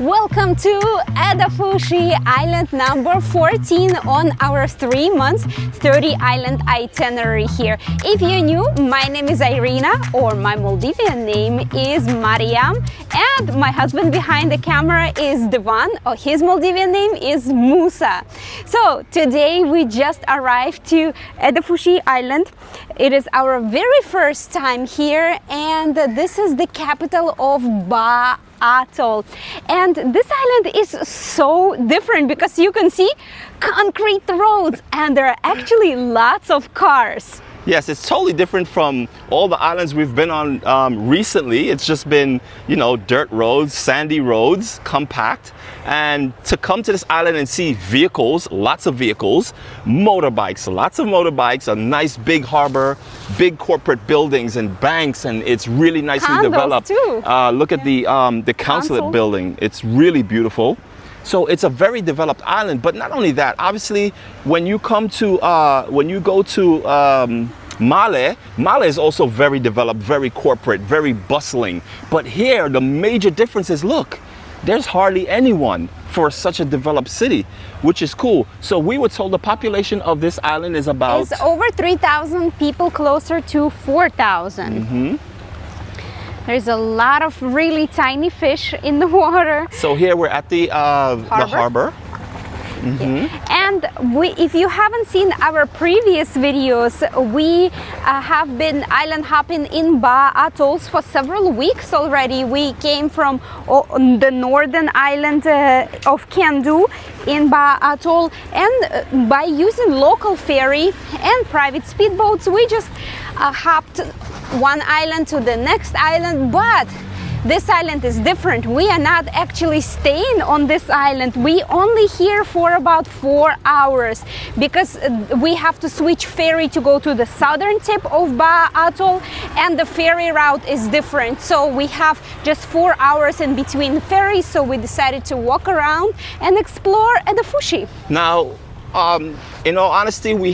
Welcome to Eydhafushi, island number 14 on our 3 months 30 island itinerary here. If you're new, my name is Irina, or my Maldivian name is Mariam, and my husband behind the camera is Devan, or his Maldivian name is Musa. So today we just arrived to Eydhafushi Island. It is our very first time here, and this is the capital of Ba Atoll. And this island is so different because you can see concrete roads and there are actually lots of cars. Yes, it's totally different from all the islands we've been on recently. It's just been, you know, dirt roads, sandy roads, compact. And to come to this island and see vehicles, lots of vehicles, motorbikes, lots of motorbikes, a nice big harbor, big corporate buildings and banks, and it's really nicely Condos developed. Too. Look at the consulate building. It's really beautiful. So it's a very developed island, but not only that, obviously when you come to, when you go to Male is also very developed, very corporate, very bustling. But here, the major difference is, look, there's hardly anyone for such a developed city, which is cool. So we were told the population of this island is about... It's over 3,000 people, closer to 4,000. Mm-hmm. There's a lot of really tiny fish in the water. So here we're at the harbor. Mm-hmm. And if you haven't seen our previous videos, we have been island hopping in Ba Atolls for several weeks already. We came from the northern island of Kendu in Ba Atoll, and by using local ferry and private speedboats, we just hopped one island to the next island. But this island is different. We are not actually staying on this island. We only here for about 4 hours because we have to switch ferry to go to the southern tip of Ba Atoll, and the ferry route is different. So we have just 4 hours in between ferries, so we decided to walk around and explore Eydhafushi. Now, in all honesty, we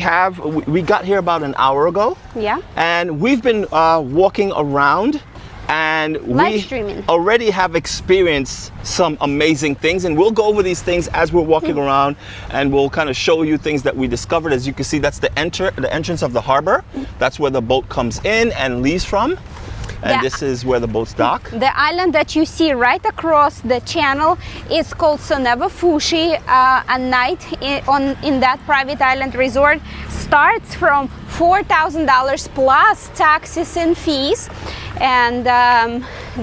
got here about an hour ago. Yeah. And we've been walking around, and we already have experienced some amazing things, and we'll go over these things as we're walking around, and we'll kind of show you things that we discovered. As you can see, that's the entrance of the harbor. That's where the boat comes in and leaves from. And this is where the boats dock. The island that you see right across the channel is called Eydhafushi. A night in that private island resort starts from $4,000 plus taxes and fees. And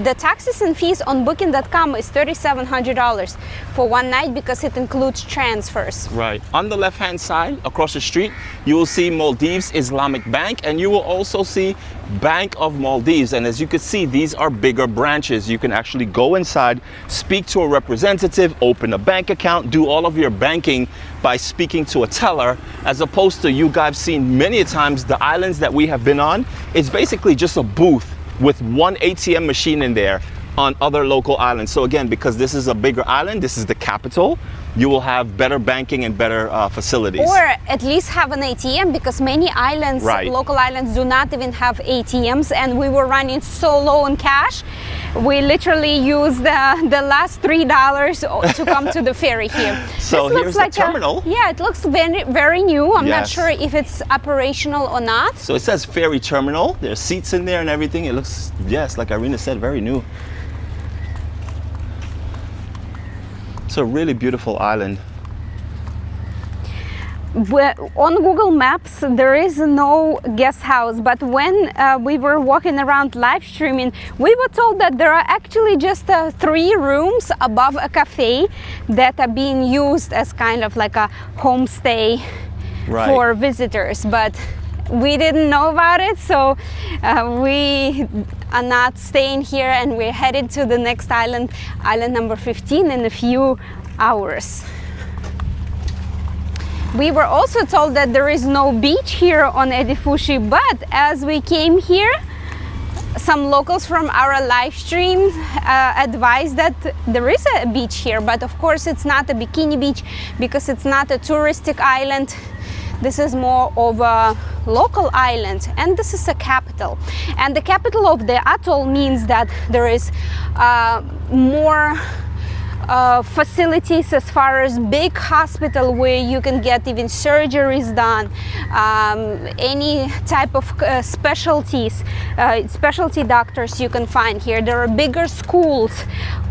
the taxes and fees on booking.com is $3,700 for one night because it includes transfers. Right. On the left-hand side, across the street, you will see Maldives Islamic Bank, and you will also see Bank of Maldives. And as you can see, these are bigger branches. You can actually go inside, speak to a representative, open a bank account, do all of your banking by speaking to a teller, as opposed to, you guys seen many times, the islands that we have been on, it's basically just a booth with one ATM machine in there on other local islands. So again, because this is a bigger island, this is the capital, you will have better banking and better facilities. Or at least have an ATM, because many islands, local islands, do not even have ATMs, and we were running so low on cash. We literally used the last $3 to come to the ferry here. So this here's like the terminal. Yeah, it looks very, very new. I'm not sure if it's operational or not. So it says ferry terminal. There's seats in there and everything. It looks, yes, like Irina said, very new. It's a really beautiful island. On Google Maps there is no guest house, but when we were walking around live streaming, we were told that there are actually just 3 rooms above a cafe that are being used as kind of like a homestay for visitors, but we didn't know about it, so we are not staying here, and we're headed to the next island, island number 15, in a few hours. We were also told that there is no beach here on Eydhafushi, but as we came here, some locals from our live stream advised that there is a beach here, but of course it's not a bikini beach because it's not a touristic island. This is more of a local island, and this is a capital. And the capital of the atoll means that there is more facilities as far as big hospital where you can get even surgeries done, any type of specialties, specialty doctors you can find here. There are bigger schools,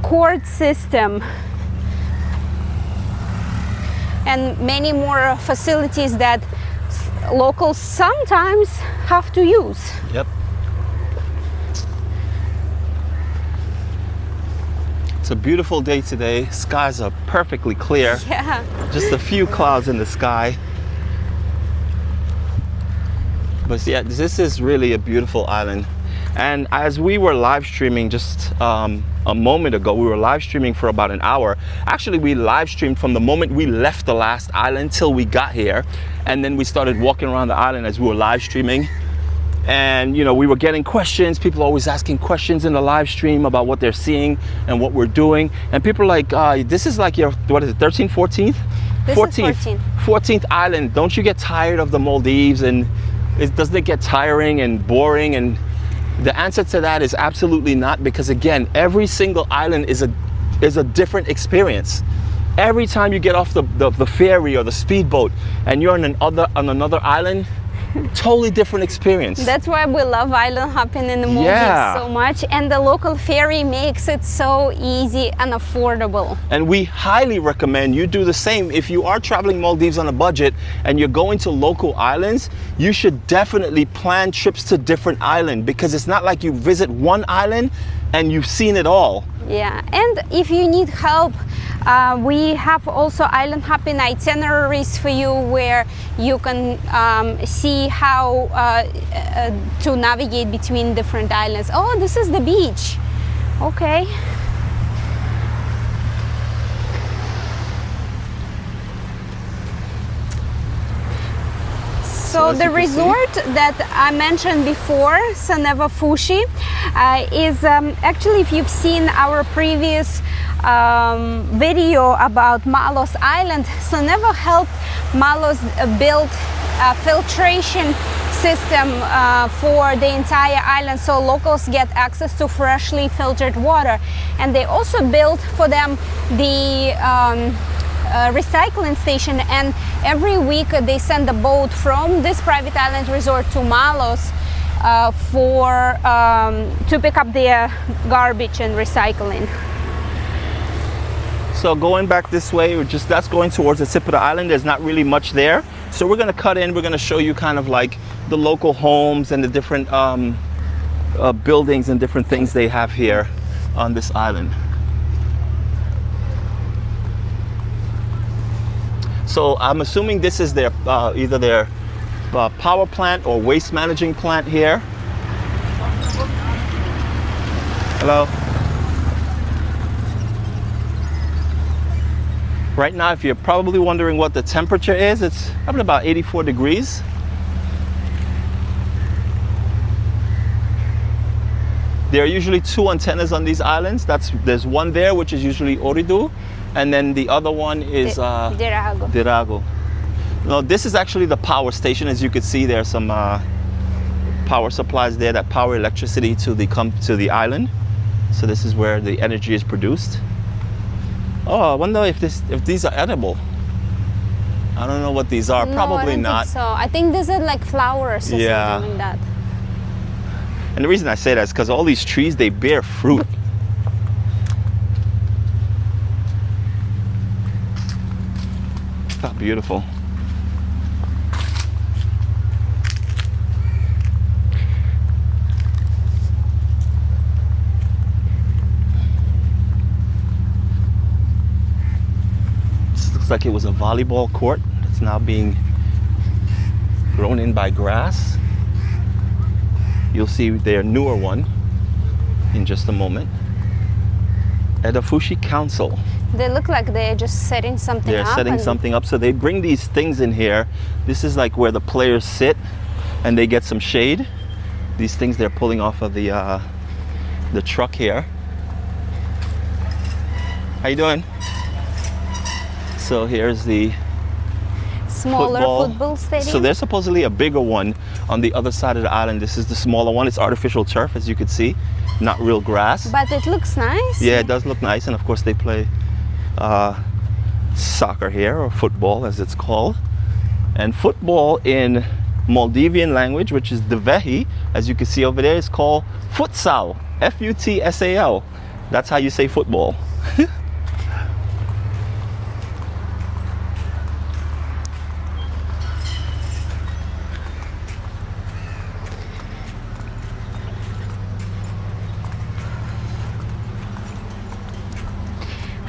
court system, and many more facilities that locals sometimes have to use. Yep. It's a beautiful day today. Skies are perfectly clear. Yeah. Just a few clouds in the sky. But yeah, this is really a beautiful island. And as we were live streaming just a moment ago, we were live streaming for about an hour. Actually, we live streamed from the moment we left the last island till we got here. And then we started walking around the island as we were live streaming. And you know, we were getting questions, people always asking questions in the live stream about what they're seeing and what we're doing. And people are like, this is like your, what is it, 13th, 14th? This 14th. 14th island. Don't you get tired of the Maldives? And doesn't it get tiring and boring? And the answer to that is absolutely not, because again, every single island is a different experience. Every time you get off the ferry or the speedboat and you're on another island, totally different experience. That's why we love island hopping in the Maldives so much, and the local ferry makes it so easy and affordable. And we highly recommend you do the same. If you are traveling Maldives on a budget and you're going to local islands, you should definitely plan trips to different islands, because it's not like you visit one island and you've seen it all. Yeah, and if you need help, we have also island hopping itineraries for you, where you can see how to navigate between different islands. Oh, this is the beach. Okay. So the resort that I mentioned before, Eydhafushi, is actually, if you've seen our previous video about Malos Island, Eydhafushi helped Malos build a filtration system for the entire island, so locals get access to freshly filtered water. And they also built for them the recycling station, and every week they send a boat from this private island resort to Malos to pick up their garbage and recycling. So going back this way, that's going towards the tip of the island. There's not really much there. So we're gonna cut in, we're gonna show you kind of like the local homes and the different buildings and different things they have here on this island. So I'm assuming this is their either their power plant or waste managing plant here. Hello. Right now, if you're probably wondering what the temperature is, it's probably about 84 degrees. There are usually two antennas on these islands. There's one there, which is usually Ooredoo, and then the other one is Dirago. No, this is actually the power station. As you can see, there are some power supplies there that power electricity to the island. So this is where the energy is produced. Oh, I wonder if these are edible. I don't know what these are. No, Probably I don't not. think so. I think these are like flowers or something like that. And the reason I say that is because all these trees, they bear fruit. How beautiful. This looks like it was a volleyball court. It's now being grown in by grass. You'll see their newer one in just a moment. Eydhafushi Council. They look like they're just setting something up. They're setting something up. So they bring these things in here. This is like where the players sit and they get some shade. These things they're pulling off of the truck here. How you doing? So here's the smaller football stadium. So there's supposedly a bigger one on the other side of the island. This is the smaller one. It's artificial turf, as you can see, not real grass. But it looks nice. Yeah, it does look nice, and of course they play soccer here, or football as it's called. And football in Maldivian language, which is Devehi, as you can see over there, is called futsal, F-U-T-S-A-L. That's how you say football.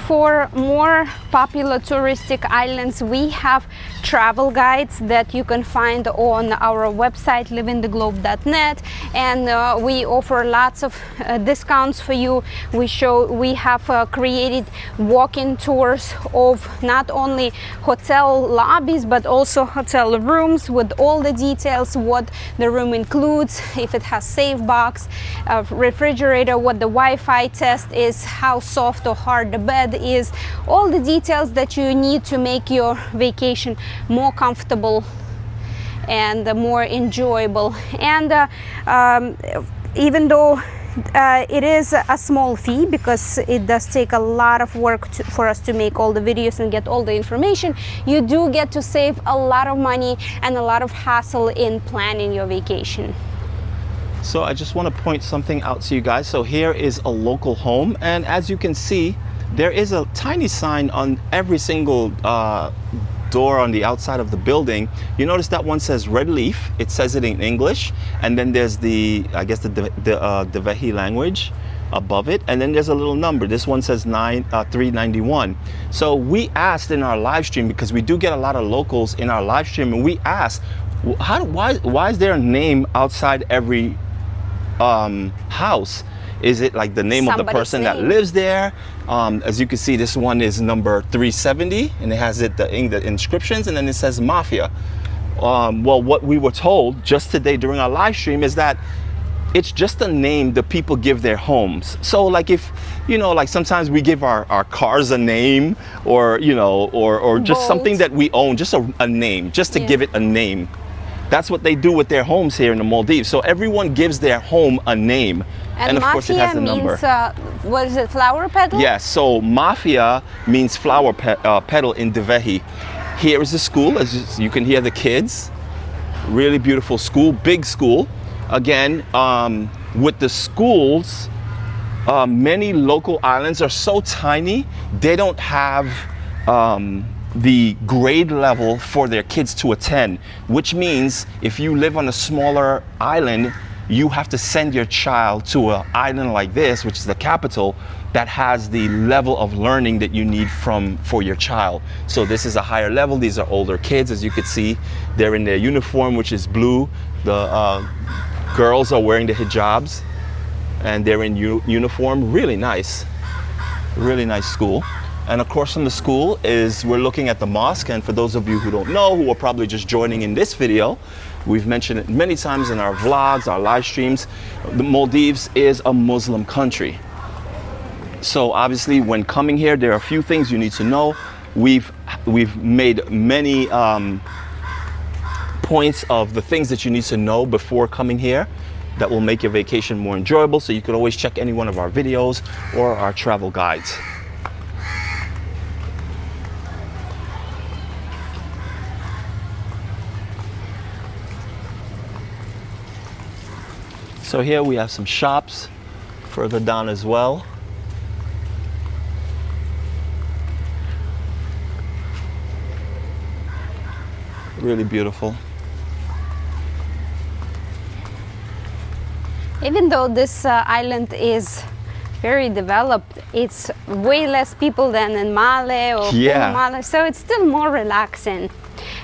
For more popular touristic islands, we have travel guides that you can find on our website livingtheglobe.net, and we offer lots of discounts for you. We have created walk-in tours of not only hotel lobbies but also hotel rooms with all the details, what the room includes, if it has safe box, refrigerator, what the Wi-Fi test is, how soft or hard the bed is, all the details that you need to make your vacation more comfortable and more enjoyable. And even though it is a small fee, because it does take a lot of work for us to make all the videos and get all the information, you do get to save a lot of money and a lot of hassle in planning your vacation. So I just want to point something out to you guys. So here is a local home, and as you can see, there is a tiny sign on every single door on the outside of the building. You notice that one says red leaf. It says it in English, and then there's the, I guess, the Devehi language above it, and then there's a little number. This one says 391. So we asked in our live stream, because we do get a lot of locals in our live stream, and we asked, why is there a name outside every house? Is it like the name of the person that lives there? As you can see, this one is number 370, and it has the inscriptions, and then it says Mafia. Well, what we were told just today during our live stream is that it's just a name the people give their homes. So like, if, you know, like sometimes we give our cars a name, or, you know, or just something that we own, just a name, just to give it a name. That's what they do with their homes here in the Maldives. So everyone gives their home a name. And of course it has the number. What is it, flower petal? Yes, so Mafia means flower petal in Devehi. Here is the school, as you can hear the kids. Really beautiful school, big school. Again, with the schools, many local islands are so tiny, they don't have the grade level for their kids to attend, which means if you live on a smaller island, you have to send your child to an island like this, which is the capital, that has the level of learning that you need for your child. So this is a higher level. These are older kids, as you can see. They're in their uniform, which is blue. The girls are wearing the hijabs, and they're in uniform. Really nice school. And of course, from the school we're looking at the mosque. And for those of you who don't know, who are probably just joining in this video, we've mentioned it many times in our vlogs, our live streams. The Maldives is a Muslim country. So obviously, when coming here, there are a few things you need to know. We've made many points of the things that you need to know before coming here that will make your vacation more enjoyable. So you can always check any one of our videos or our travel guides. So here we have some shops further down as well. Really beautiful. Even though this island is very developed, it's way less people than in Male or Male, so it's still more relaxing.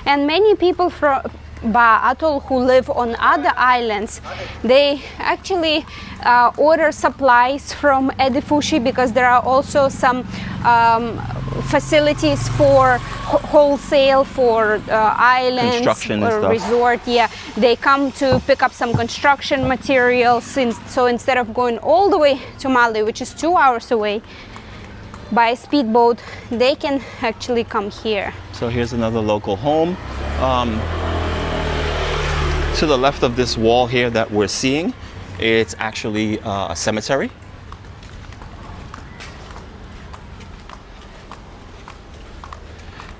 And many people from Atoll who live on other islands, they actually order supplies from Eydhafushi, because there are also some facilities for wholesale for islands or resort. Yeah, they come to pick up some construction materials. So instead of going all the way to Maldives, which is 2 hours away by speedboat, they can actually come here. So here's another local home. To the left of this wall here that we're seeing, it's actually a cemetery.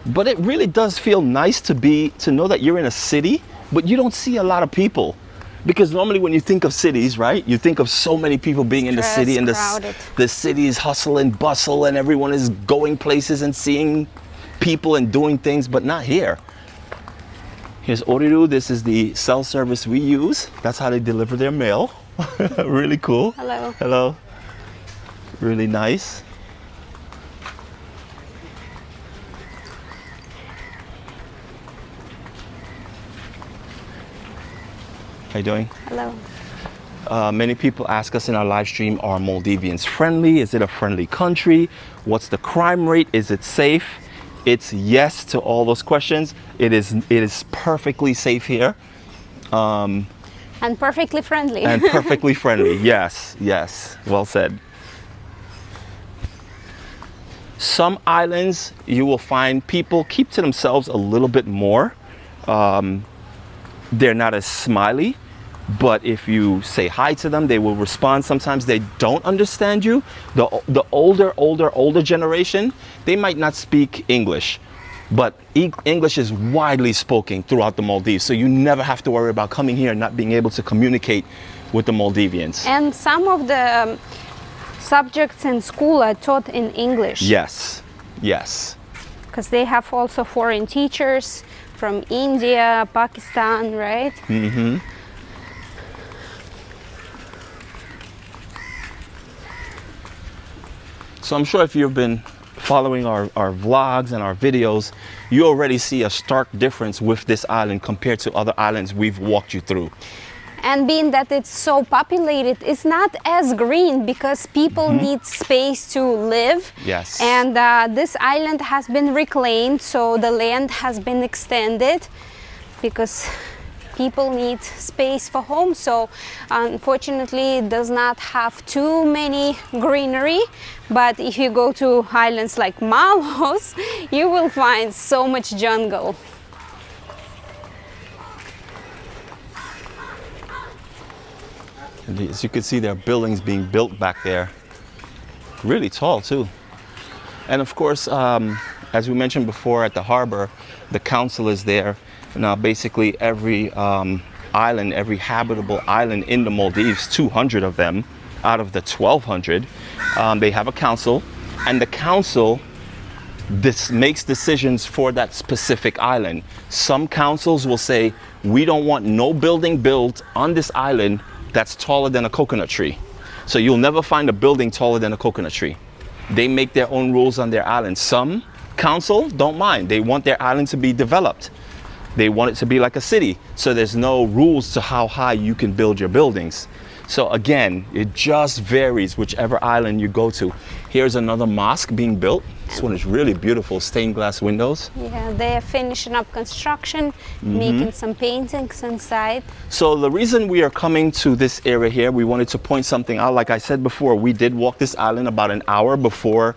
But it really does feel nice to know that you're in a city, but you don't see a lot of people. Because normally when you think of cities, right, you think of so many people being in the city, and the city is hustle and bustle and everyone is going places and seeing people and doing things, but not here. Here's Oriru. This is the cell service we use. That's how they deliver their mail. Really cool. Hello. Hello. Really nice. How you doing? Hello. Many people ask us in our live stream, are Maldivians friendly? Is it a friendly country? What's the crime rate? Is it safe? It's yes to all those questions. It is perfectly safe here. And perfectly friendly. And perfectly friendly. Yes, yes. Well said. Some islands you will find people keep to themselves a little bit more. They're not as smiley, but if you say hi to them, they will respond. Sometimes they don't understand you. The older generation, they might not speak English, but English is widely spoken throughout the Maldives. So you never have to worry about coming here and not being able to communicate with the Maldivians. And some of the subjects in school are taught in English. Yes, yes. Because they have also foreign teachers from India, Pakistan, right? Mm-hmm. So I'm sure if you've been following our vlogs and our videos, you already see a stark difference with this island compared to other islands we've walked you through. And being that it's so populated, it's not as green because people need space to live. Yes. And this island has been reclaimed, so the land has been extended because people need space for home. So unfortunately, it does not have too many greenery. But if you go to islands like Maldives, you will find so much jungle. And as you can see, there are buildings being built back there. Really tall too. And of course, as we mentioned before at the harbor, the council is there. Now basically every island, every habitable island in the Maldives, 200 of them out of the 1,200, they have a council, and the council makes decisions for that specific island. Some councils will say, we don't want no building built on this island that's taller than a coconut tree. So you'll never find a building taller than a coconut tree. They make their own rules on their island. Some council don't mind. They want their island to be developed. They want it to be like a city. So there's no rules to how high you can build your buildings. So again, it just varies whichever island you go to. Here's another mosque being built. This one is really beautiful, stained glass windows. Yeah, they're finishing up construction, making some paintings inside. So the reason we are coming to this area here, we wanted to point something out. Like I said before, we did walk this island about an hour before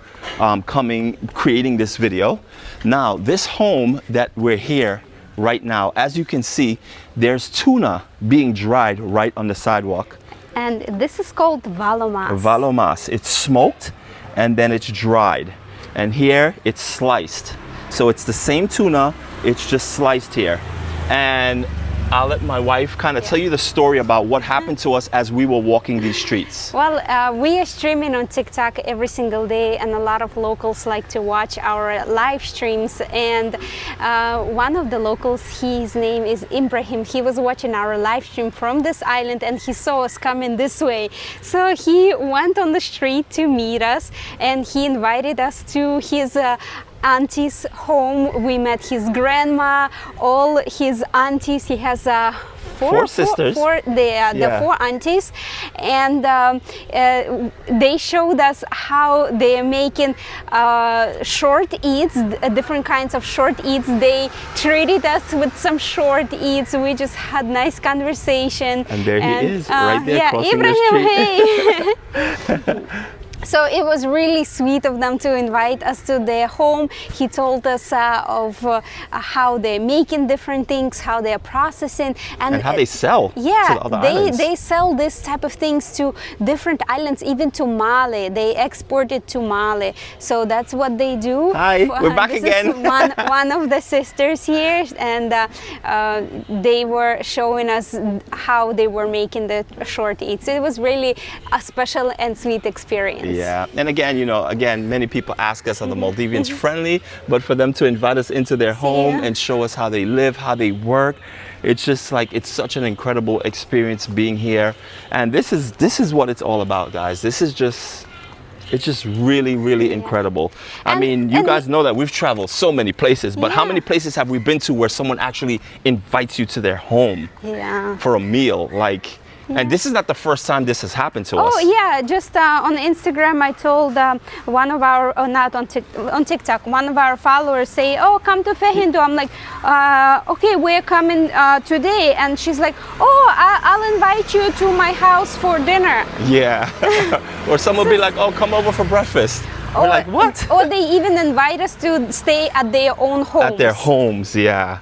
creating this video. Now, this home that we're here right now, as you can see, there's tuna being dried right on the sidewalk. And this is called valomas. Valomas. It's smoked and then it's dried. And here it's sliced. So it's the same tuna, it's just sliced here. And I'll let my wife kind of tell you the story about what happened to us as we were walking these streets. Well, we are streaming on TikTok every single day, and a lot of locals like to watch our live streams. And one of the locals, his name is Ibrahim, he was watching our live stream from this island and he saw us coming this way. So he went on the street to meet us and he invited us to his auntie's home. We met his grandma, all his aunties. He has four sisters. The four aunties, and they showed us how they are making short eats, different kinds of short eats. They treated us with some short eats. We just had nice conversation. And there he is, right there, yeah, crossing Ibrahim, the street. hey. So it was really sweet of them to invite us to their home. He told us of how they're making different things, how they're processing, and how they sell. Yeah, to the other islands. They sell this type of things to different islands, even to Mali. They export it to Mali. So that's what they do. Hi, we're back this again. Is one of the sisters here, and they were showing us how they were making the short eats. It was really a special and sweet experience. Yeah, and again, you know, many people ask us, are the Maldivians friendly? But for them to invite us into their home and show us how they live, how they work, it's just like, it's such an incredible experience being here. And this is what it's all about, guys. This is just, it's just really, really incredible. I mean, you guys know that we've traveled so many places, but how many places have we been to where someone actually invites you to their home for a meal? Like, and this is not the first time this has happened to us. Oh yeah, just on Instagram I told one of our, not on TikTok, one of our followers say, oh, come to Fehindu. I'm like, okay, we're coming today. And she's like, oh, I'll invite you to my house for dinner. Yeah. Or someone will be like, oh, come over for breakfast. We're like, what? Or they even invite us to stay at their own homes. At their homes, yeah.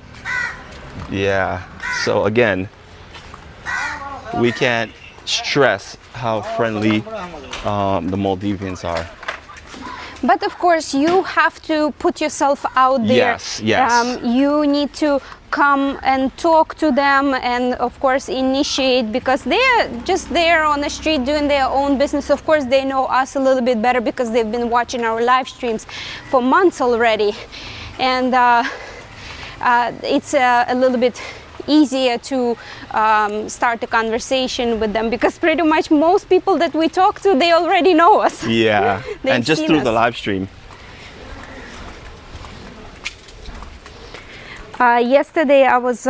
Yeah. So again, we can't stress how friendly the Maldivians are. But of course, you have to put yourself out there. Yes, yes. You need to come and talk to them and of course initiate, because they're just there on the street doing their own business. Of course, they know us a little bit better because they've been watching our live streams for months already. And it's a little bit easier to start a conversation with them, because pretty much most people that we talk to, they already know us. Yeah, and just through the live stream. Yesterday I was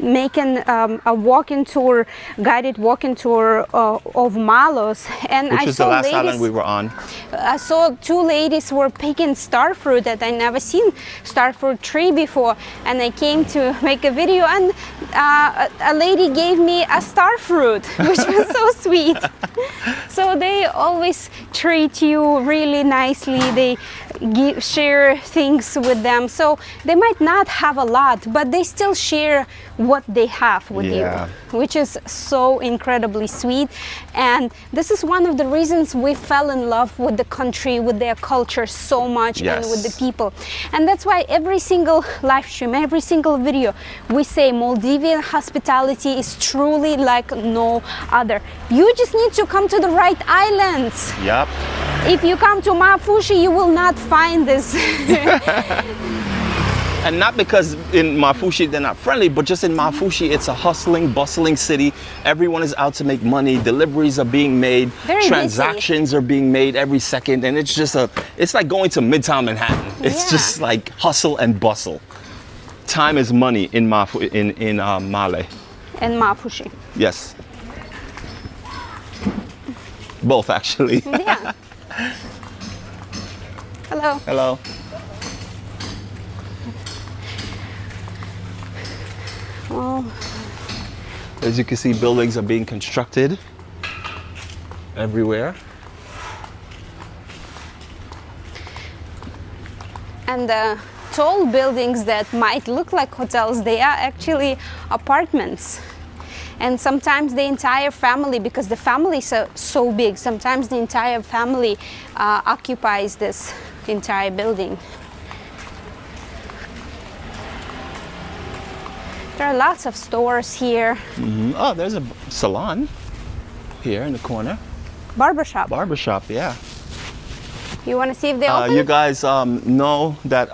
making a walking tour, guided walking tour of Malos, and which was the last island we were on. I saw two ladies were picking star fruit that I never seen star fruit tree before, and I came to make a video, and a lady gave me a star fruit, which was so sweet. So they always treat you really nicely. They share things with them, so they might not have a lot, but they still share what they have with you, which is so incredibly sweet. And this is one of the reasons we fell in love with the country, with their culture so much, and with the people. And that's why every single live stream, every single video, we say Maldivian hospitality is truly like no other. You just need to come to the right islands. Yep. If you come to Eydhafushi, you will not find this. And not because in Eydhafushi they're not friendly, but just in Eydhafushi it's a hustling, bustling city. Everyone is out to make money. Deliveries are being made. Transactions are being made every second, and it's just it's like going to Midtown Manhattan. It's just like hustle and bustle. Time is money in Male. In Eydhafushi. Yes. Both actually. Yeah. Hello. Hello. Well, as you can see, buildings are being constructed everywhere. And the tall buildings that might look like hotels, they are actually apartments. And sometimes the entire family, because the families are so big, sometimes the entire family occupies this entire building. There are lots of stores here. Mm-hmm. Oh, there's a salon here in the corner. Barbershop. Barbershop, yeah. You want to see if they open? You guys know that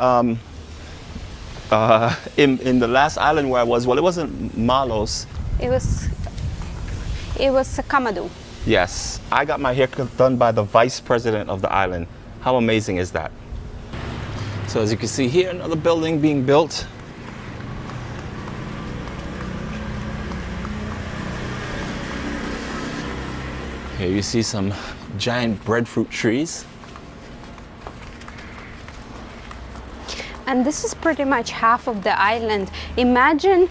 in the last island where I was, well, it wasn't Malos. It was Kamadu. Yes, I got my haircut done by the vice president of the island. How amazing is that? So as you can see here, another building being built. Here you see some giant breadfruit trees. And this is pretty much half of the island. Imagine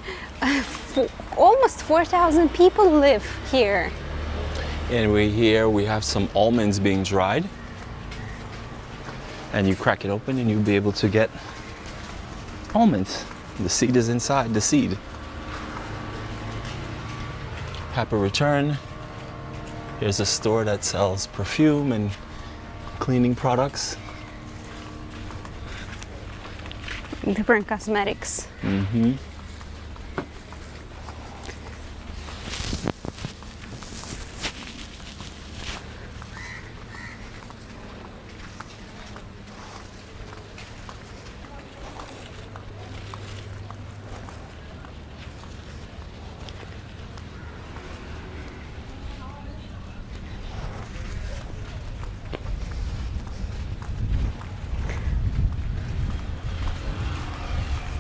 almost 4,000 people live here. And we have some almonds being dried. And you crack it open and you'll be able to get almonds. The seed is inside the seed. Happy return. Here's a store that sells perfume and cleaning products. Different cosmetics. Mm-hmm.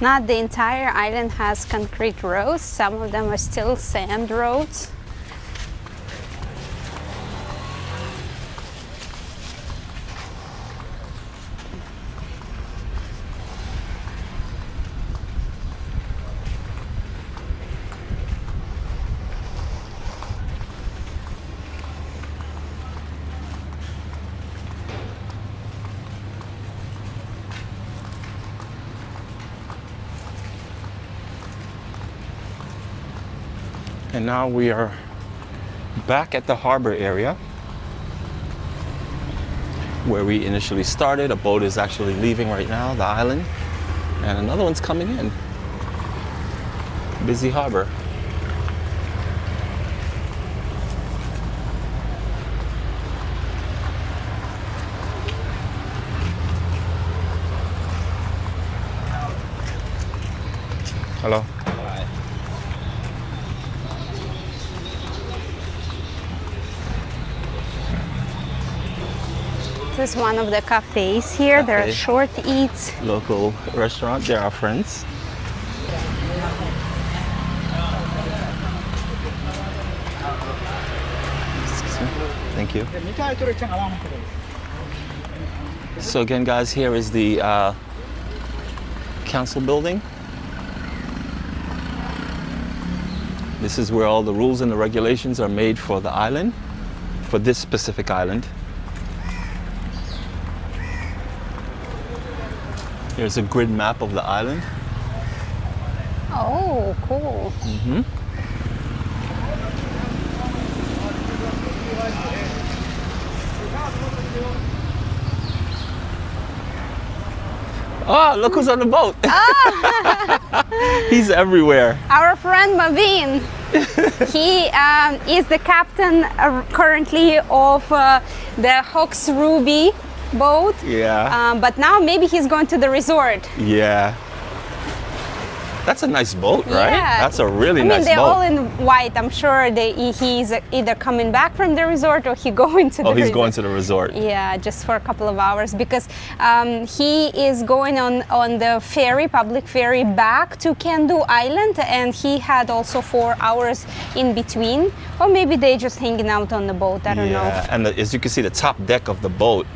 Not the entire island has concrete roads. Some of them are still sand roads. And now we are back at the harbor area where we initially started. A boat is actually leaving right now, the island, and another one's coming in. Busy harbor. Hello. This is one of the cafes here. There are short eats. Local restaurant. They're our friends. Thank you. So again, guys, here is the council building. This is where all the rules and the regulations are made for the island, for this specific island. Here's a grid map of the island. Oh, cool. Mm-hmm. Oh, look who's on the boat. He's everywhere. Our friend Mavin. He is the captain currently of the Hawks Ruby boat. Yeah. But now maybe he's going to the resort. Yeah. That's a nice boat, right? Yeah. That's a really nice boat. They're all in white. I'm sure he's either coming back from the resort or he's going to the resort. Oh, he's going to the resort. Yeah, just for a couple of hours because he is going on the ferry, public ferry back to Kendu Island, and he had also 4 hours in between. Or maybe they're just hanging out on the boat. I don't know. Yeah, and as you can see, the top deck of the boat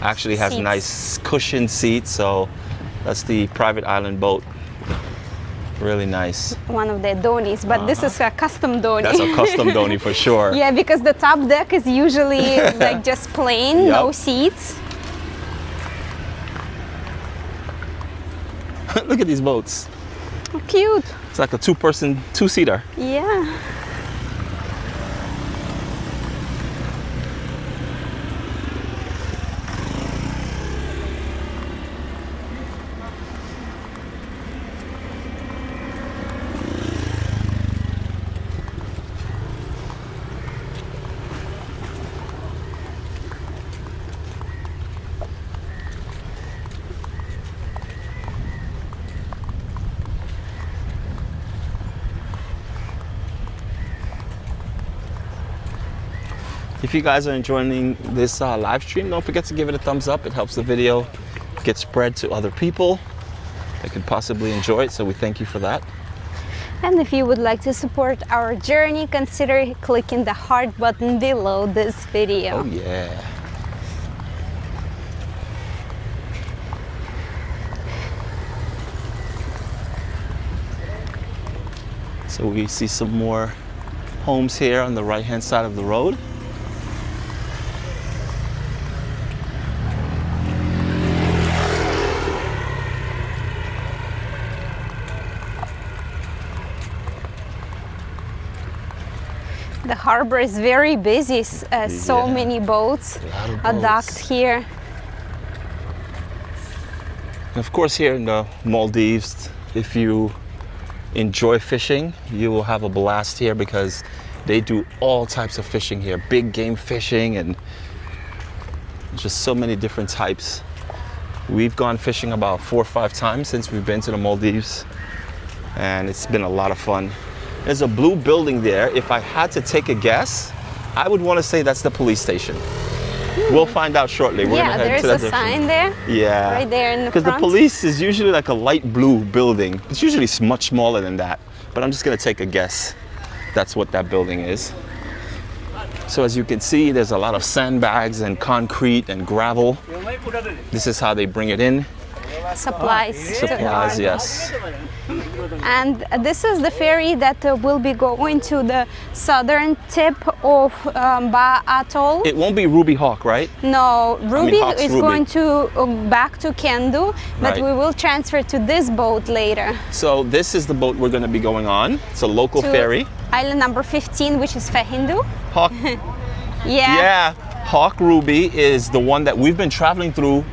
actually has Seats. nice cushioned seats. So that's the private island boat. Really nice. One of the donis, but this is a custom doni. That's a custom doni for sure. Yeah, because the top deck is usually like just plain, no seats. Look at these boats. Oh, cute. It's like a two-person, two-seater. Yeah. If you guys are enjoying this live stream, don't forget to give it a thumbs up. It helps the video get spread to other people that could possibly enjoy it, so we thank you for that. And if you would like to support our journey, consider clicking the heart button below this video. Oh yeah. So we see some more homes here on the right-hand side of the road. the harbor is very busy. So Yeah. many boats lot of are boats. docked here. And of course, here in the Maldives, if you enjoy fishing, you will have a blast here because they do all types of fishing here. Big game fishing and just so many different types. We've gone fishing about 4 or 5 times since we've been to the Maldives, and it's been a lot of fun. There's a blue building there. If I had to take a guess, I would want to say that's the police station. We'll find out shortly. We're Yeah, gonna head there's to that a direction. sign there. Yeah. Right there in the Because the front. police is usually like a light blue building. It's usually much smaller than that. But I'm just gonna take a guess. That's what that building is. So as you can see, there's a lot of sandbags and concrete and gravel. This is how they bring it in. Supplies. to the Supplies, harbor. yes. And this is the ferry that will be going to the southern tip of Ba Atoll. It won't be Ruby Hawk, right? No, Ruby Hawk's is Ruby. going to back to Kendu, but Right. we will transfer to this boat later. So this is the boat we're gonna be going on. It's a local To ferry. Island number 15, which is Fahindu. Hawk, Yeah. yeah. Hawk Ruby is the one that we've been traveling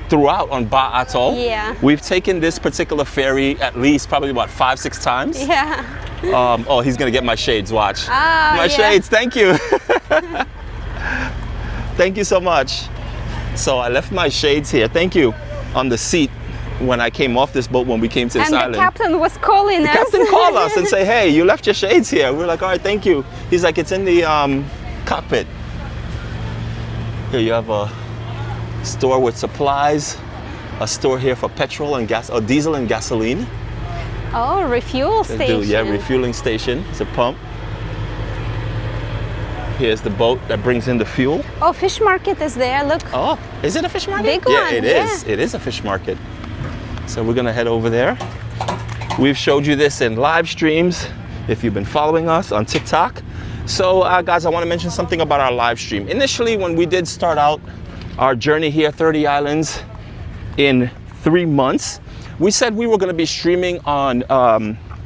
throughout on Ba Atoll. Yeah. We've taken this particular ferry at least probably about 5, 6 times. Yeah. Oh, he's gonna get my shades. Watch. Ah, My yeah. shades. Thank you. Thank you so much. So I left my shades here. Thank you. On the seat when I came off this boat when we came to this And island. the captain was calling us. Captain called us and say, "Hey, you left your shades here." We're like, "All right, thank you." He's like, "It's in the cockpit." Here you have a store with supplies, a store here for petrol and gas, or diesel and gasoline. Oh, refuel They station. do, yeah, refueling station. It's a pump. Here's the boat that brings in the fuel. Oh, fish market is there. Look. Oh, is it a fish market? Big Yeah, one, it is. It is a fish market. So we're gonna head over there. We've showed you this in live streams if you've been following us on TikTok. So guys, I wanna mention something about our live stream. Initially, when we did start out our journey here, 30 islands in 3 months, we said we were gonna be streaming on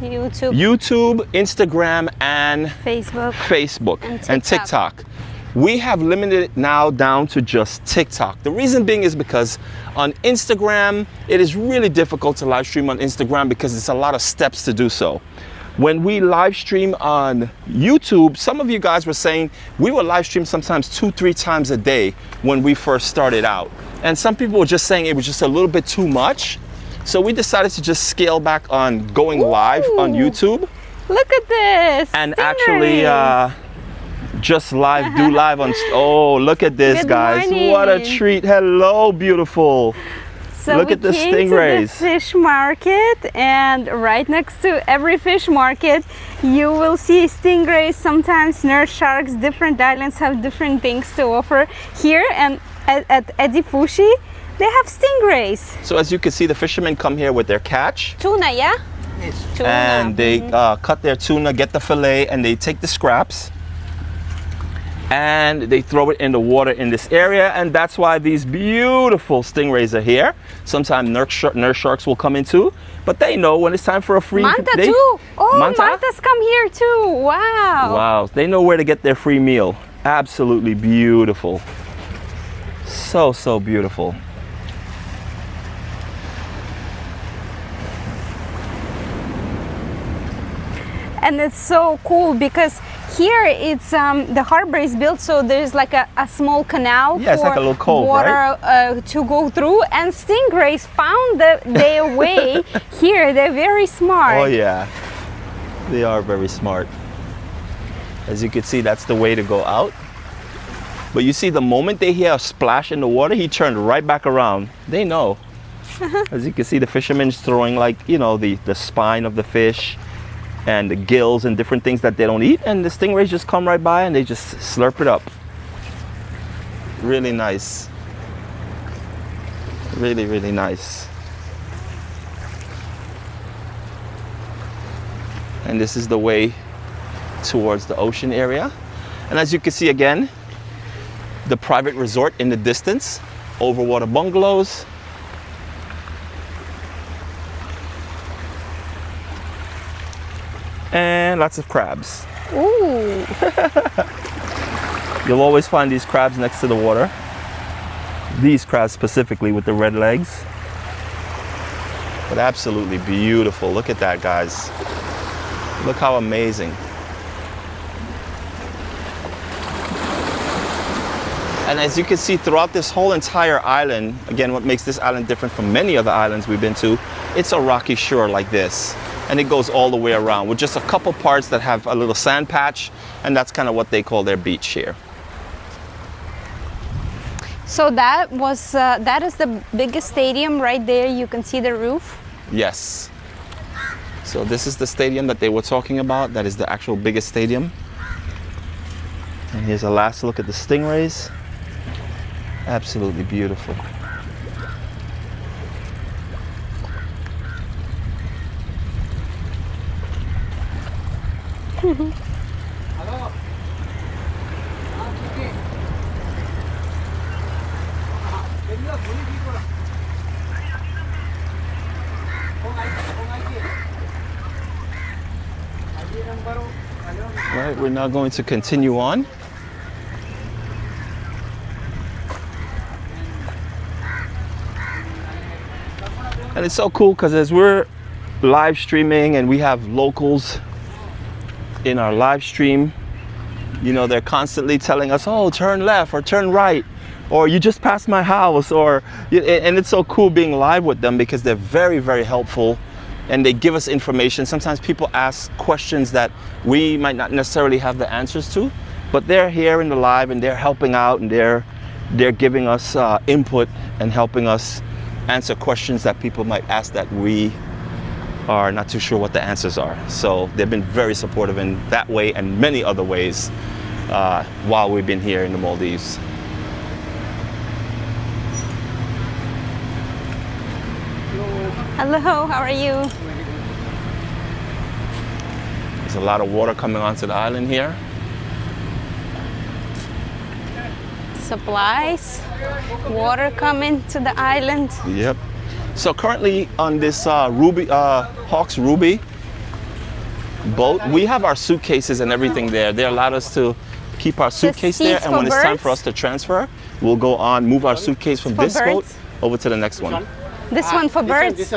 YouTube, Instagram, and Facebook. and TikTok. We have limited it now down to just TikTok. The reason being is because on Instagram, it is really difficult to live stream on Instagram because it's a lot of steps to do so. When we live stream on YouTube, some of you guys were saying we would live stream sometimes 2-3 times a day when we first started out. And some people were just saying it was just a little bit too much. So we decided to just scale back on going live on YouTube Look at this. and Stingrays. actually just do live on. Oh, look at this, Good guys. What a morning. treat. Hello, beautiful. So Look we at the came to stingrays. the fish market, and right next to every fish market you will see stingrays, sometimes nurse sharks. Different islands have different things to offer. Here and at Eydhafushi they have stingrays. So as you can see, the fishermen come here with their catch Tuna, yeah? Tuna. and they cut their tuna, get the fillet, and they take the scraps and they throw it in the water in this area, and that's why these beautiful stingrays are here. Sometimes nurse sharks will come in too, but they know when it's time for a free Manta they- too. Oh, Manta? mantas come here too. Wow. Wow, they know where to get their free meal. Absolutely beautiful. So beautiful. And it's so cool because here it's the harbor is built so there's like a small canal Yeah, it's for like a little cove, water to go through, and stingrays found their way here. They're very smart. Oh yeah, they are very smart. As you can see, that's the way to go out. But you see, the moment they hear a splash in the water, he turned right back around. They know. As you can see, the fishermen's throwing, like, you know, the spine of the fish and the gills and different things that they don't eat, and the stingrays just come right by and they just slurp it up. Really nice. Really nice. And this is the way towards the ocean area. And as you can see again, the private resort in the distance, overwater bungalows. And lots of crabs. Ooh. You'll always find these crabs next to the water. These crabs specifically with the red legs. But absolutely beautiful. Look at that, guys. Look how amazing. And as you can see throughout this whole entire island, again, what makes this island different from many other islands we've been to, it's a rocky shore like this. And it goes all the way around with just a couple parts that have a little sand patch, and that's kind of what they call their beach here. So that is the biggest stadium right there. You can see the roof. Yes. So this is the stadium that they were talking about. That is the actual biggest stadium. And here's a last look at the stingrays. Absolutely beautiful. Right, we're now going to continue on. And it's so cool because as we're live streaming and we have locals in our live stream, you know, they're constantly telling us, oh, turn left or turn right, or you just passed my house, or, and it's so cool being live with them because they're very, very helpful and they give us information. Sometimes people ask questions that we might not necessarily have the answers to, but they're here in the live and they're helping out and they're giving us input and helping us answer questions that people might ask that we are not too sure what the answers are. So they've been very supportive in that way and many other ways while we've been here in the Maldives. Hello, how are you? There's a lot of water coming onto the island here. Supplies, water coming to the island. Yep. So currently on this Hawks Ruby boat, we have our suitcases and everything there. They allowed us to keep our suitcase there, and when it's time for us to transfer, we'll go on, move our suitcase from this boat over to the next one. This one for birds?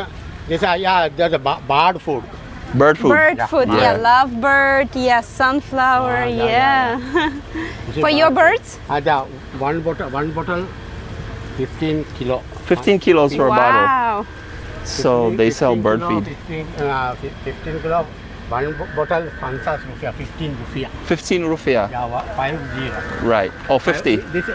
This yeah, there's a bird food. Bird food. Bird food, yeah. Lovebird, yeah, sunflower, yeah. For your birds? One bottle, 15 kilo. 15 kilos for a bottle. Wow. So they sell bird feed. 15 kilo. One bottle, 15 rupiah. 15 rupiah. Yeah, 50. Right. Oh, 50. This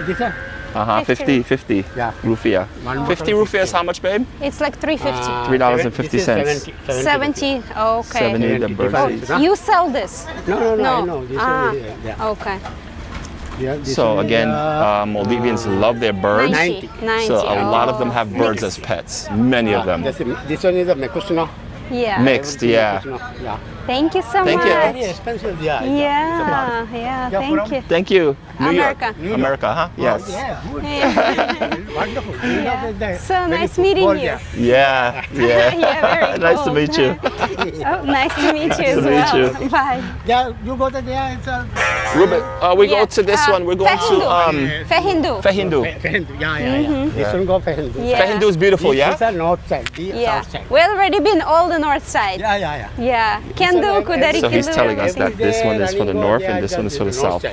50 Yeah. rupiah. 50 rupiah is how much, babe? It's like $3.50. $3.50. 70, okay. 70 the bird feed. You sell this? No, I know. This yeah. Okay. Yeah, So again, Maldivians love their birds. 90. So a lot of them have birds as pets. Many of them. This one is a Mekusino. Yeah. Mixed, yeah. Yeah. Thank you so Thank much. you. Very expensive, yeah. Yeah, thank you. Thank you. New America. York. America, huh? Yes. Yeah, good. Yeah. Wonderful. Yeah. So nice meeting you. Yeah, yeah. Yeah, very Nice to cool. meet you. Oh, nice to meet you as to well. meet you. Bye. Yeah, you go to there, it's a Ruben, we Yeah. go to this one. We're going to Fehindu. Fehindu. Fehindu. Yeah. This one go Fehindu. Yeah. Fehindu is beautiful, yeah? This is the north side, the Yeah. south side. We already been all the north side. Yeah. Yeah. Kendu, Kudari, So he's Kendu, telling us that everything. this one is for the north and this one is for the south.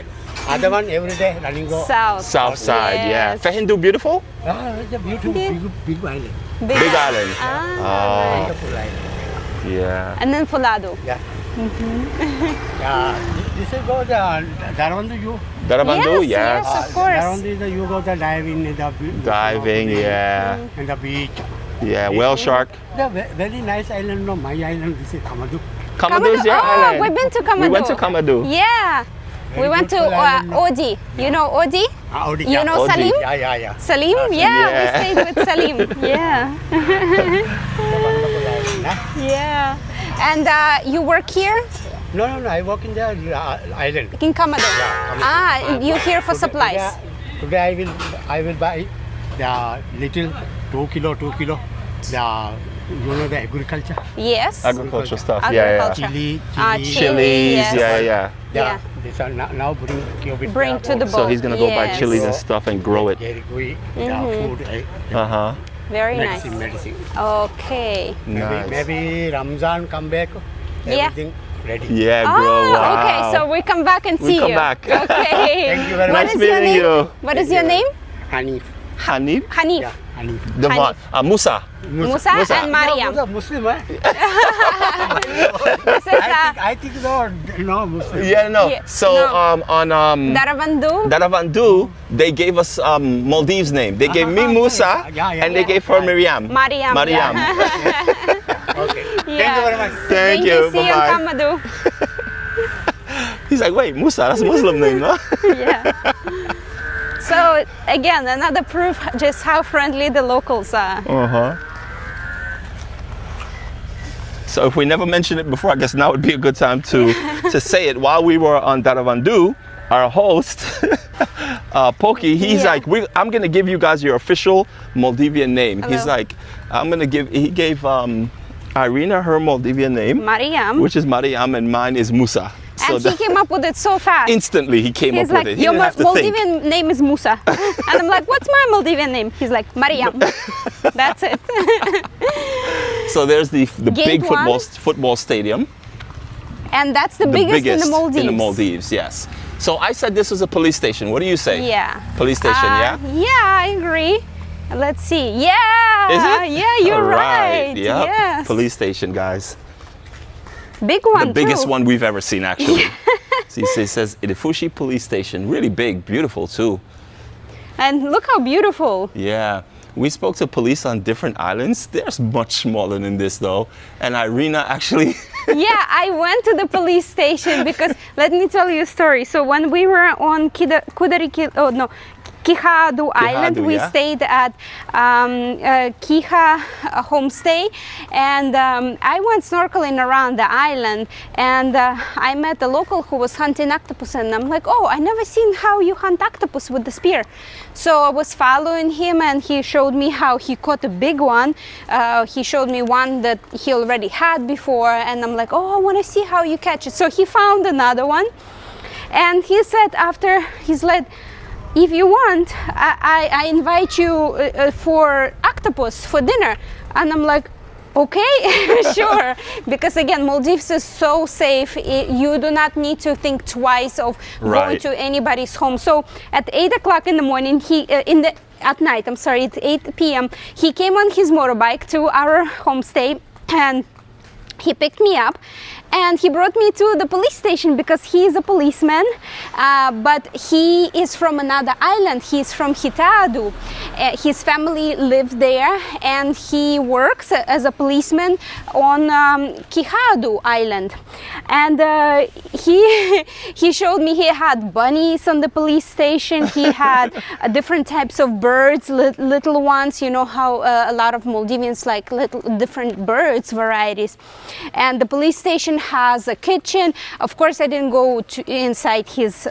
Other one every day running go. South. South side, yeah. Yes. Fehindu beautiful? It's a beautiful, big island. Big island. Ah, Wonderful island. Yeah. and then Fulado. Yeah. Yeah. This is go the Darabandu you. Darabandu, Yes, yes. of course. Darabandu is the you go the diving in the Diving, yeah. in the beach. Yeah, whale shark. The very nice island. No, my island. This is Kamadu. Kamadu is your Oh, island. we've been to Kamadu. We went to Kamadu. Yeah. We Very went to beautiful island. Odi. You know Odi? Audi, You know Odi. Salim? Yeah. Salim? Yeah, Yeah. we stayed with Salim. Yeah. Wonderful island. Huh? Yeah. And you work here No. I work in the island. in Kamadu? Kamadu. Ah, you here for supplies? Today I will buy the little 2 kilo, the You know the agriculture? Yes. Agricultural stuff. Agriculture. Chili, Chili, yes. Yeah. Yeah. These are now Bring to the boat. So he's gonna go buy Yes. chilies and stuff and grow it. Food, Very nice. medicine. Okay. Nice. Maybe Ramzan come back. Yeah. Everything ready. Yeah, Oh, grow. Wow. okay. So we come back and We see come you. back. Okay. Thank you very What Nice is your meeting name? you. What is your name? Hanif. Hanif. Hanif. Yeah, Hanif. The Hanif. Musa. Musa, Musa. and Mariam. No, Muslim, eh? This is I think no Muslim. Yeah, no. Yeah, So no. on Daravandu. Daravandu, they gave us Maldives name. They gave me Musa, Yeah, and they gave her Miriam. Mariam. Mariam. Okay. Thank you Yeah. very much. Thank you. See you in Bye-bye. Kamadu. He's like, wait, Musa, that's a Muslim name, no? Yeah. So again, another proof just how friendly the locals are. So if we never mentioned it before, I guess now would be a good time to say it. While we were on Daravandu, our host, Poki, he's Yeah. like, I'm gonna give you guys your official Maldivian name. He's Hello. like, he gave Irina her Maldivian name, Mariam. which is Mariam, and mine is Musa. So And he came up with it so fast. instantly he came He's up like, with it. He your didn't have to think. Maldivian name is Musa. And I'm like, what's my Maldivian name? He's like, Mariam. That's it. So there's the Gate big one. football stadium. And that's the biggest in the Maldives. in the Maldives, yes. So I said this was a police station. What do you say? Yeah. Police station, yeah? Yeah, I agree. Let's see. Yeah. Is it? Yeah, you're All right. Yep. Yes. Police station, guys. Big one. The biggest too. one we've ever seen, actually. See, it says Eydhafushi Police Station. Really big, beautiful too. And look how beautiful. Yeah. We spoke to police on different islands. They're much smaller than this, though. And Irina actually. Yeah, I went to the police station because let me tell you a story. So when we were on Kihadu Island, we yeah. stayed at Kiha homestay, and I went snorkeling around the island, and I met a local who was hunting octopus, and I'm like, oh, I never seen how you hunt octopus with the spear. So I was following him, and he showed me how he caught a big one. He showed me one that he already had before, and I'm like, oh, I want to see how you catch it. So he found another one, and he said after he's like, if you want, I invite you for octopus for dinner. And I'm like, okay, sure. Because again, Maldives is so safe. You do not need to think twice of going Right. to anybody's home. So at 8 o'clock in the morning, at night, I'm sorry, at 8 p.m., he came on his motorbike to our homestay, and he picked me up and he brought me to the police station because he is a policeman, but he is from another island. He's from Hitadu. His family lives there, and he works as a policeman on Kihadu Island. And he showed me he had bunnies on the police station. He had different types of birds, little ones. You know how a lot of Maldivians like little different birds varieties. And the police station has a kitchen. Of course, I didn't go inside his,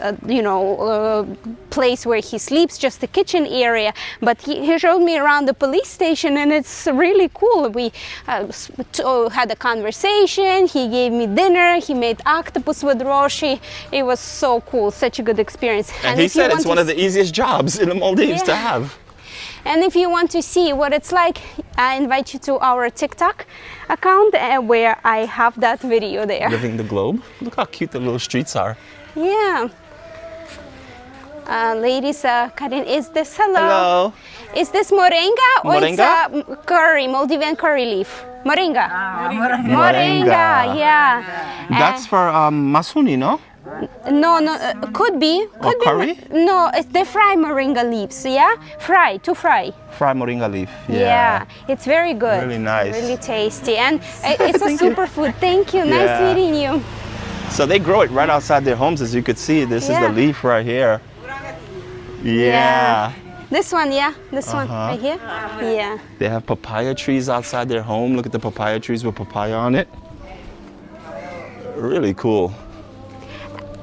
place where he sleeps, just the kitchen area. But he showed me around the police station, and it's really cool. We had a conversation. He gave me dinner. He made octopus with roshi. It was so cool. Such a good experience. And he if you said it's want one to of the easiest jobs in the Maldives to Yeah. have. And if you want to see what it's like, I invite you to our TikTok account where I have that video there. Living the globe. Look how cute the little streets are. Yeah. Ladies, Karin, is this, Hello. Is this moringa or Moringa? it's curry, Maldivian curry leaf? Moringa. Moringa. Yeah. That's for masuni, no? No, could be. Or curry? No, they fry moringa leaves, yeah? To fry. Fried moringa leaf. Yeah, it's very good. Really nice. Really tasty. And it's a Thank you. superfood. Thank you. Nice Yeah. meeting you. So they grow it right outside their homes, as you could see. This is Yeah. the leaf right here. Yeah. This one, yeah? This one right here? Yeah. They have papaya trees outside their home. Look at the papaya trees with papaya on it. Really cool.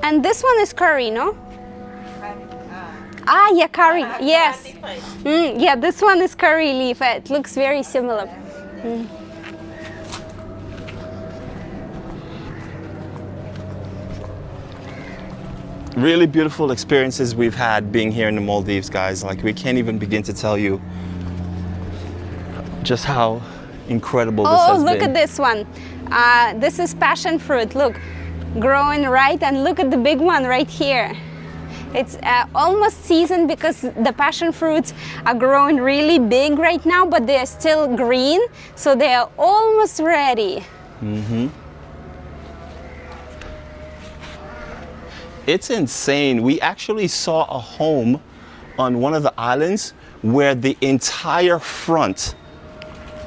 And this one is curry, no? Yeah, curry. Yes. Yeah, this one is curry leaf. It looks very similar. Really beautiful experiences we've had being here in the Maldives, guys. Like, we can't even begin to tell you just how incredible this has Oh, been. look at this one. This is passion fruit. Look, growing right, and look at the big one right here. It's almost seasoned because the passion fruits are growing really big right now, but they are still green, so they are almost ready. It's insane. We actually saw a home on one of the islands where the entire front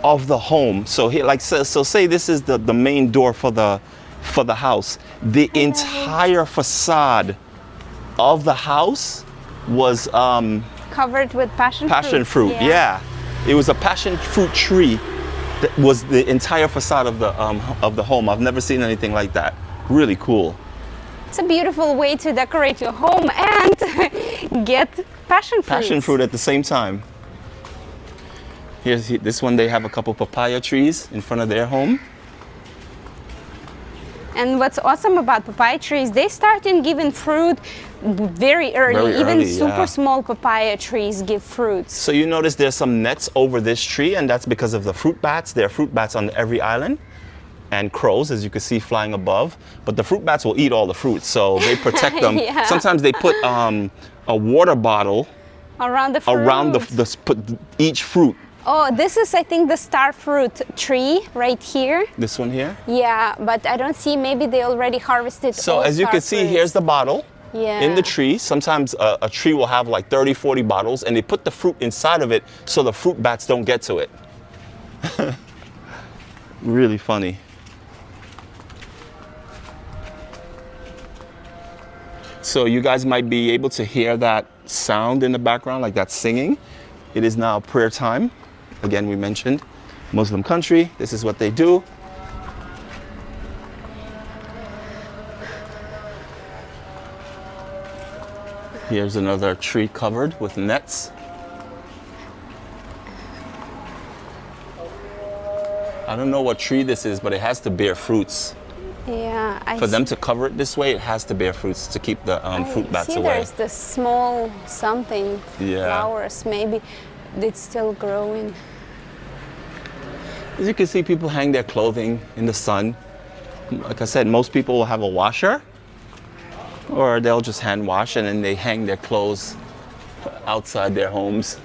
of the home, so here, like, so say this is the main door for the house. The entire facade of the house was Covered with passion fruit. Yeah. It was a passion fruit tree that was the entire facade of the home. I've never seen anything like that. Really cool. It's a beautiful way to decorate your home and get passion fruit. Passion fruit at the same time. Here's this one. They have a couple papaya trees in front of their home. And what's awesome about papaya trees, they start in giving fruit very early. Even super small papaya trees give fruits. So you notice there's some nets over this tree, and that's because of the fruit bats. There are fruit bats on every island, and crows, as you can see, flying above. But the fruit bats will eat all the fruit, so they protect them. Yeah. Sometimes they put a water bottle Around the fruit. around each fruit. Oh, this is, I think, the star fruit tree right here. This one here. Yeah, but I don't see, maybe they already harvested So all as you star can see, fruits. here's the bottle Yeah. in the tree. Sometimes a tree will have like 30, 40 bottles, and they put the fruit inside of it so the fruit bats don't get to it. Really funny. So you guys might be able to hear that sound in the background, like that singing. It is now prayer time. Again, we mentioned Muslim country. This is what they do. Here's another tree covered with nets. I don't know what tree this is, but it has to bear fruits. Yeah. For them to cover it this way, it has to bear fruits to keep the fruit bats see away. there's this small something, Yeah. flowers, maybe it's still growing. As you can see, people hang their clothing in the sun. Like I said, most people will have a washer, or they'll just hand wash, and then they hang their clothes outside their homes.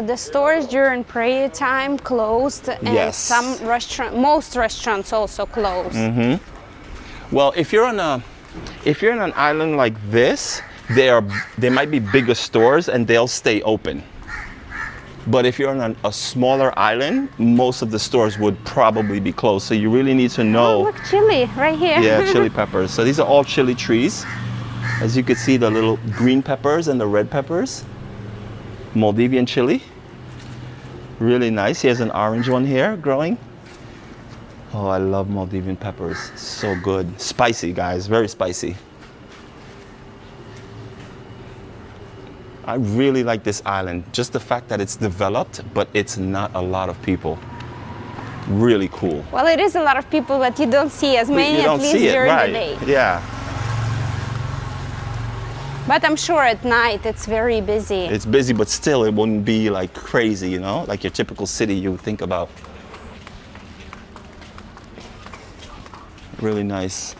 The stores during prayer time closed, and Yes. most restaurants also closed. Well, if you're on an island like this, there might be bigger stores and they'll stay open. But if you're on a smaller island, most of the stores would probably be closed. So you really need to Oh, know. look, chili right here. Yeah, chili peppers. So these are all chili trees. As you can see, the little green peppers and the red peppers. Maldivian chili. Really nice. Here's an orange one here growing. Oh, I love Maldivian peppers. So good. Spicy, guys. Very spicy. I really like this island. Just the fact that it's developed, but it's not a lot of people. Really cool. Well, it is a lot of people, but you don't see as many, You at don't least see it, during right? the day. Yeah. But I'm sure at night it's very busy. It's busy, but still it wouldn't be like crazy, you know, like your typical city you would think about. Really nice.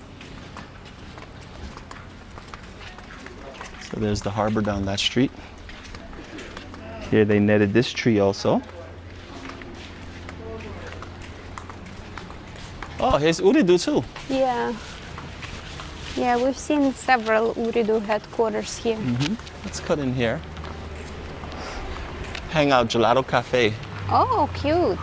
So there's the harbor down that street. Here they netted this tree also. Oh, here's Uridu too. Yeah. Yeah, we've seen several Uridu headquarters here. Let's cut in here. Hangout Gelato Cafe. Oh, cute.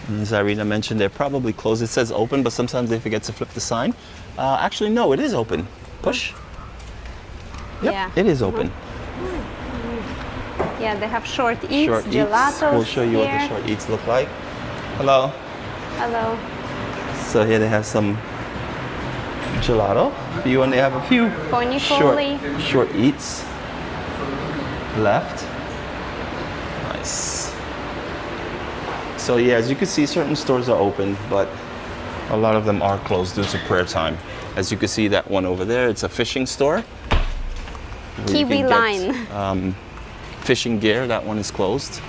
And as Irina mentioned, they're probably closed. It says open, but sometimes they forget to flip the sign. Actually, no, it is open. Push. Yep, Yeah. it is open. Yeah, they have short eats, Short eats. gelatos. We'll show you what here. the short eats look like. Hello. Hello. So here they have some gelato for you, and they have a few Pony short, Foley. short eats left. Nice. So yeah, as you can see, certain stores are open, but a A lot of them are closed due to prayer time. As you can see, that one over there, it's a fishing store. where you Kiwi can line. get, fishing gear. That one is closed.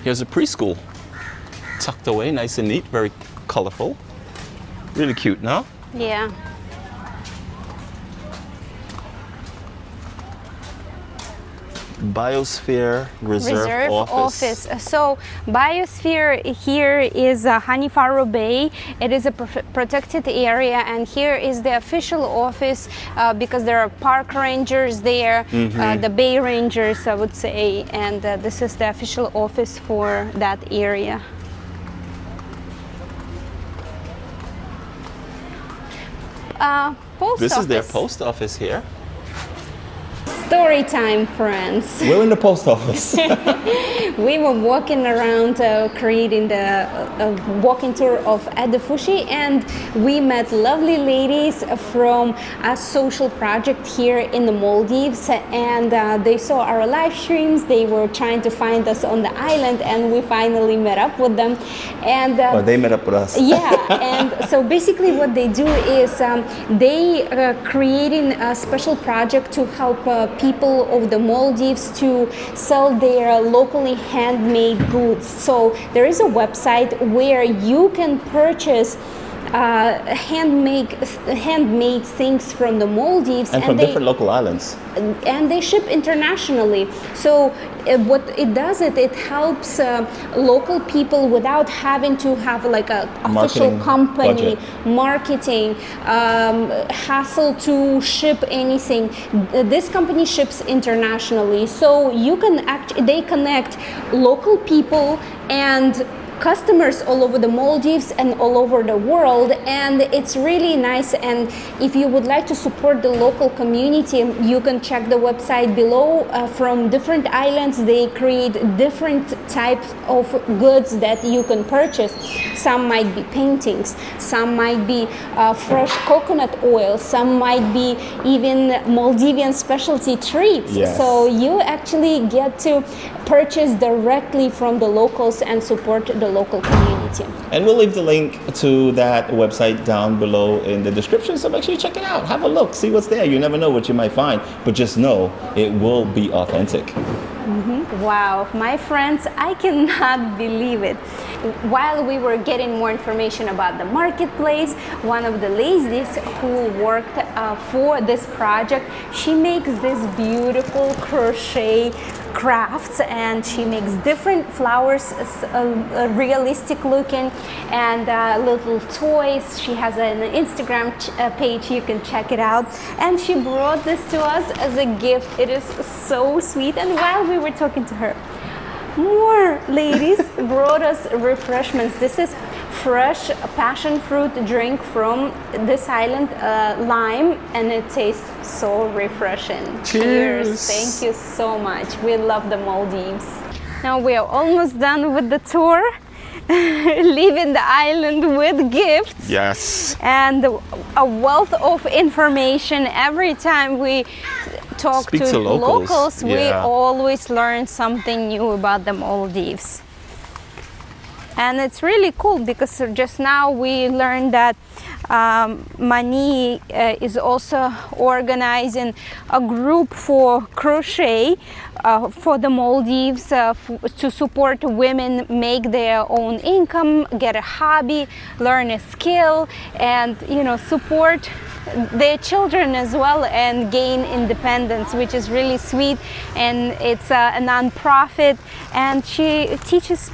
Here's a preschool, tucked away, nice and neat, very colorful. Really cute, no? Yeah. Biosphere Reserve Office. So Biosphere here is Hanifaro Bay. It is a protected area, and here is the official office because there are park rangers there, the bay rangers, I would say, and this is the official office for that area. Post This office. is their post office here. Story time, friends. We're in the post office. We were walking around creating the walking tour of Eydhafushi, and we met lovely ladies from a social project here in the Maldives, and they saw our live streams. They were trying to find us on the island, and we finally met up with them. And Well, they met up with us. yeah, and so basically what they do is they creating a special project to help people of the Maldives to sell their locally handmade goods. So there is a website where you can purchase handmade things from the Maldives, And from different local islands. and they ship internationally. So what it does, it helps local people without having to have like a official Marketing company, budget. marketing, hassle to ship anything. This company ships internationally, so you can they connect local people and customers all over the Maldives and all over the world, and it's really nice. And if you would like to support the local community, you can check the website below. From different islands, they create different types of goods that you can purchase. Some might be paintings, some might be fresh coconut oil, some might be even Maldivian specialty treats. Yes. So you actually get to purchase directly from the locals and support the local community. And we'll leave the link to that website down below in the description, so make sure you check it out. Have a look, see what's there. You never know what you might find, but just know it will be authentic. Wow, my friends, I cannot believe it. While we were getting more information about the marketplace, one of the ladies who worked for this project, she makes this beautiful crochet crafts, and she makes different flowers, realistic looking, and little toys. She has an Instagram page, you can check it out, and she brought this to us as a gift. It is so sweet. And while we were talking to her, more ladies brought us refreshments. This is fresh passion fruit drink from this island, lime, and it tastes so refreshing. Cheers. Thank you so much. We love the Maldives. Now we are almost done with the tour. Leaving the island with gifts. Yes. And a wealth of information. Every time we talk Speak to locals, we yeah. always learn something new about the Maldives. And it's really cool because just now we learned that Mani is also organizing a group for crochet for the Maldives to support women make their own income, get a hobby, learn a skill, and support their children as well and gain independence, which is really sweet. And it's a non-profit, and she teaches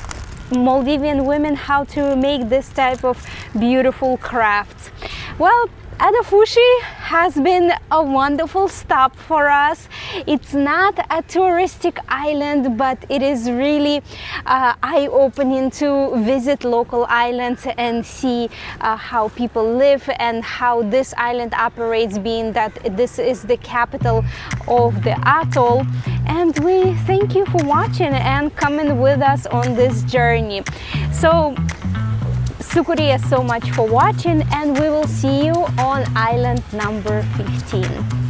Maldivian women how to make this type of beautiful crafts. Well, Eydhafushi has been a wonderful stop for us. It's not a touristic island, but it is really eye-opening to visit local islands and see how people live and how this island operates, being that this is the capital of the atoll. And we thank you for watching and coming with us on this journey. So Shukriya so much for watching, and we will see you on island number 15.